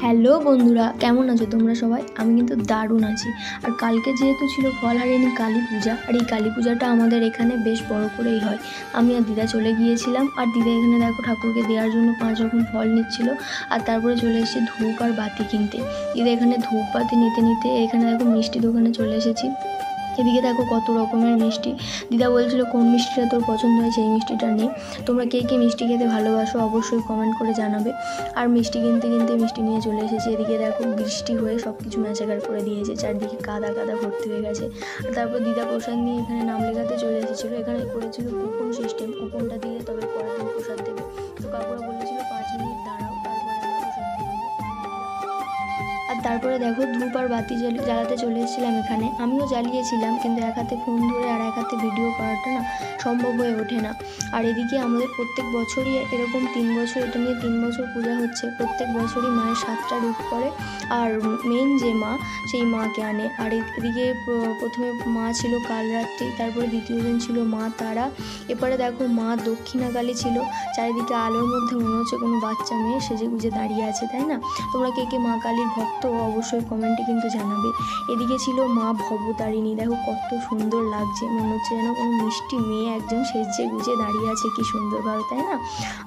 Hello বন্ধুরা, কেমন আছো তোমরা সবাই? আমি কিন্তু দারুণ আছি। আর কালকে যেহেতু ছিল ফলহারিণী কালী পূজা, আর এই কালী পূজাটা আমাদের এখানে বেশ বড় করেই হয়। আমি আর দিদা চলে গিয়েছিলাম, আর দিদা এখানে দেখো ঠাকুরকে দেওয়ার জন্য 5 রকম ফল নিচ্ছিল। আর তারপরে চলে এসেছি ধূপ আর বাতি কিনতে। দিদা এখানে ধূপ বাতি নিতে নিতে এখানে দেখো মিষ্টি দোকানে চলে এসেছি। এদিকে দেখো কত রকমের মিষ্টি। দিদা বলছিল কোন মিষ্টিটা তোর পছন্দ হয় সেই মিষ্টিটা নে। তোমরা কে কে মিষ্টি খেতে ভালোবাসো অবশ্যই কমেন্ট করে জানাবে। আর মিষ্টি কিনতে কিনতে মিষ্টি নিয়ে চলে এসেছি। এদিকে দেখো বৃষ্টি হয়ে সব কিছু ম্যাচাকার করে দিয়েছে, চারদিকে কাদা কাদা ভর্তি হয়ে গেছে। আর তারপর দিদা প্রসাদ নিয়ে এখানে নাম লেখাতে চলে এসেছিলো। এখানে করেছিল কুপন সিস্টেম, কুপনটা দিলে তবে পরের দিন প্রসাদ দেবে। তো কাকুরা বলেছিল 5 মিনিট দাঁড়াও, তারপরে আমরা প্রসাদ দেবো। আর তারপরে দেখো ধূপ আর বাতি জ্বালাতে চলে এসেছিলাম এখানে। আমিও জ্বালিয়েছিলাম, কিন্তু এক হাতে ফোন ধরে আর এক হাতে ভিডিও করাটা না সম্ভব হয়ে ওঠে না। আর এদিকে আমাদের প্রত্যেক বছরই এরকম 3 বছর, এটা নিয়ে 3 বছর পূজা হচ্ছে। প্রত্যেক বছরই মায়ের 7টা রূপ করে, আর মেন যে মা সেই মাকে আনে। আর এদিকে প্রথমে মা ছিল কাল রাত্রি, তারপরে দ্বিতীয় দিন ছিল মা তারা, এরপরে দেখো মা দক্ষিণাকালী ছিল। চারিদিকে আলোর মধ্যে মনে হচ্ছে কোনো বাচ্চা মেয়ে সেজে গুজে দাঁড়িয়ে আছে, তাই না? তোমরা কে কে মা কালীর ভক্ত অবশ্যই কমেন্টে কিন্তু জানাবে। এদিকে ছিল মা ভবতারিণী, দেখো কত সুন্দর লাগছে, মনে হচ্ছে যেন কোনো মিষ্টি মেয়ে একজন সেজে গুজে দাঁড়িয়ে আছে, কি সুন্দরভাবে, তাই না?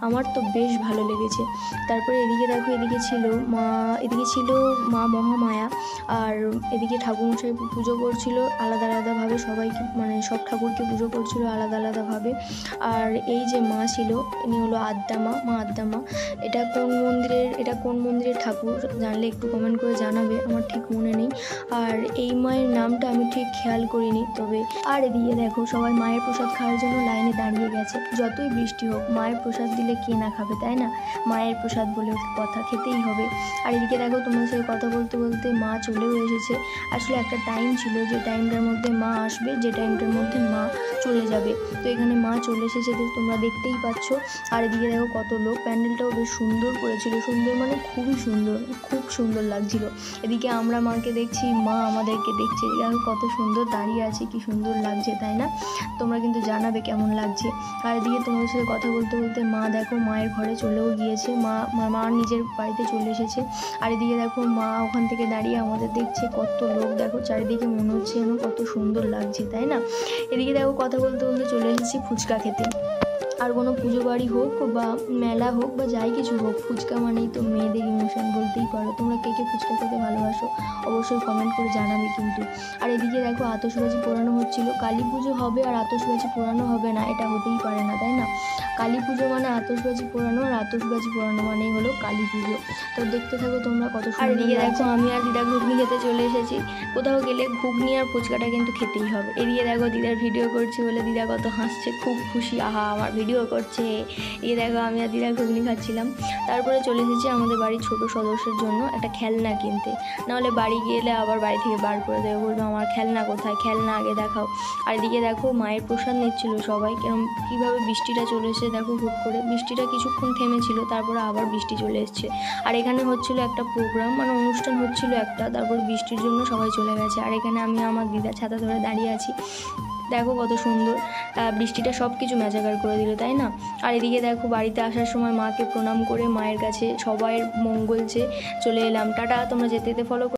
আমার তো বেশ ভালো লেগেছে। তারপরে এদিকে দেখো এদিকে ছিল মা মহামায়া। আর এদিকে ঠাকুরমশাই পুজো করছিল আলাদা আলাদাভাবে, সবাইকে মানে সব ঠাকুরকে পুজো করছিল আলাদা আলাদাভাবে। আর এই যে মা ছিল ইনি হলো মা আদ্যা মা। এটা কোন মন্দিরের ঠাকুর জানলে একটু কমেন্ট করে জানাবে, আমার ঠিক মনে নেই। আর এই মায়ের নামটা আমি ঠিক খেয়াল করিনি তবে। আর এদিকে দেখো সবাই মায়ের প্রসাদ খাওয়ার জন্য লাইনে দাঁড়িয়ে গেছে। যতই বৃষ্টি হোক মায়ের প্রসাদ দিলে কে না খাবে, তাই না? মায়ের প্রসাদ বলে কথা, খেতেই হবে। আর এদিকে দেখো তোমাদের সাথে কথা বলতে বলতে মা চলেও এসেছে। আসলে একটা টাইম ছিল যে টাইমটার মধ্যে মা আসবে, যে টাইমটার মধ্যে মা চলে যাবে। তো এখানে মা চলে এসেছে, তোমরা দেখতেই পাচ্ছ। আর এদিকে দেখো কত লোক, প্যান্ডেলটাও বেশ সুন্দর করেছিল, সুন্দর মানে খুবই সুন্দর, খুব সুন্দর লাগছিল। এদিকে আমরা মাকে দেখছি, মা আমাদেরকে দেখছে, দেখো কত সুন্দর দাঁড়িয়ে আছে, কি সুন্দর লাগছে, তাই না? তোমরা কিন্তু জানাবে কেমন লাগছে। আর এদিকে তোমাদের সাথে কথা বলতে বলতে মা দেখো মায়ের ঘরে চলেও গিয়েছে, মা নিজের বাড়িতে চলে এসেছে। আর এদিকে দেখো মা ওখান থেকে দাঁড়িয়ে আমাদের দেখছে, কত লোক দেখো চারিদিকে, মনে হচ্ছে যেন কত সুন্দর লাগছে, তাই না? এদিকে দেখো কথা বলতে বলতে চলে এসেছি ফুচকা খেতে। আর কোনো পুজো বাড়ি হোক বা মেলা হোক বা যাই কিছু হোক, ফুচকা মানেই তো মেয়েদের ইমোশন বলতেই পারো। তোমরা কে কে ফুচকা খেতে ভালোবাসো অবশ্যই কমেন্ট করে জানাবে কিন্তু। আর এদিকে দেখো আতশবাজি পোড়ানো হচ্ছিল। কালী পুজো হবে আর আতশবাজি পোড়ানো হবে না, এটা হতেই পারে না, তাই না? কালী পুজো মানে আতশবাজি পোড়ানো, আর আতশবাজি পোড়ানো মানেই হলো কালী পুজো। তো দেখতে থাকো তোমরা কত সুন্দর। আর এদিকে দেখো আমি আর দিদা ঘুগনি খেতে চলে এসেছি। কোথাও গেলে ঘুগনি আর ফুচকাটা কিন্তু খেতেই হবে। এদিকে দেখো দিদার ভিডিও করছি বলে দিদা কত হাসছে, খুব খুশি, আহা আমার ভিডিও করছে। এই দেখো আমি আর দিদা ঘুগনি খাচ্ছিলাম। তারপরে চলে এসেছি আমাদের বাড়ির ছোট সদস্যের জন্য একটা খেলনা কিনতে, নাহলে বাড়ি গেলে আবার বাড়ি থেকে বার করে দেবে, বলবে আমার খেলনা কোথায়, খেলনা আগে দেখাও। আর এদিকে দেখো মায়ের প্রসাদ নিচ্ছিল সবাই, কীভাবে বৃষ্টিটা চলে এসে দেখো হুট করে বৃষ্টিটা কিছুক্ষণ থেমেছিল, তারপরে আবার বৃষ্টি চলে এসছে। আর এখানে হচ্ছিল একটা প্রোগ্রাম, মানে অনুষ্ঠান হচ্ছিল একটা, তারপর বৃষ্টির জন্য সবাই চলে গেছে। আর এখানে আমি আমার দিদা ছাতা ধরে দাঁড়িয়ে আছি, দেখো কত সুন্দর বৃষ্টিটা সব কিছু ম্যাচাকার করে দিল, তাই না? আর এদিকে দেখো বাড়িতে আসার সময় মাকে প্রণাম করে মায়ের কাছে সবাইয়ের মঙ্গল চেয়ে চলে এলাম। টাটা, তোমরা যেতে যেতে ফলো